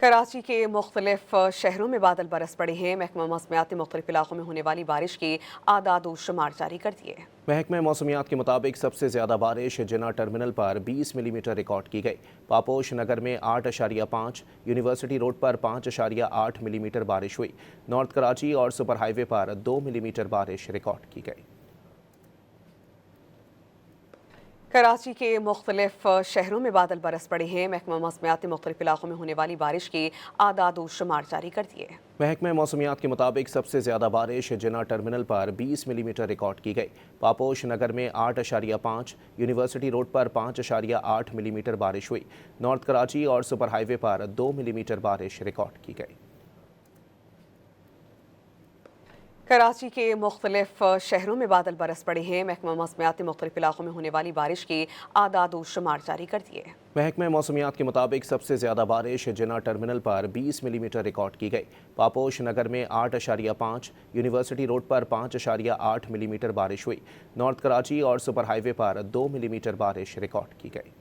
कराची के मुख्तलिफ शहरों में बादल बरस पड़े हैं। महकमा मौसमियात ने मुख्तलिफ इलाकों में होने वाली बारिश की आदाद व शुमार जारी कर दिए। महकमा मौसमियात के मुताबिक सबसे ज़्यादा बारिश जिन्ना टर्मिनल पर 20 मिलीमीटर रिकॉर्ड की गई। पापोश नगर में 8.5, यूनिवर्सिटी रोड पर 5.8 मिलीमीटर बारिश हुई। नॉर्थ कराची और सुपर हाईवे पर 2 मिलीमीटर बारिश रिकॉर्ड की गई। कराची के मुख्तलिफ शहरों में बादल बरस पड़े हैं। महकमा मौसमियात ने मुख्तलिफ इलाकों में होने वाली बारिश की आदाद व शुमार जारी कर दिए। महकमा मौसमियात के मुताबिक सबसे ज़्यादा बारिश जिन्ना टर्मिनल पर 20 मिलीमीटर रिकॉर्ड की गई। पापोश नगर में 8.5, यूनिवर्सिटी रोड पर 5.8 मिलीमीटर बारिश हुई। नॉर्थ कराची और सुपर हाईवे पर 2 मिलीमीटर बारिश रिकॉर्ड की गई। कराची के मुख्तलिफ शहरों में बादल बरस पड़े हैं। महकमा मौसमियात ने मुख्तलिफ इलाकों में होने वाली बारिश की आदाद व शुमार जारी कर दिए। महकमा मौसमियात के मुताबिक सबसे ज़्यादा बारिश जिन्ना टर्मिनल पर 20 मिलीमीटर रिकॉर्ड की गई। पापोश नगर में 8.5, यूनिवर्सिटी रोड पर 5.8 मिलीमीटर बारिश हुई। नॉर्थ कराची और सुपर हाईवे पर 2 मिलीमीटर बारिश रिकॉर्ड की गई।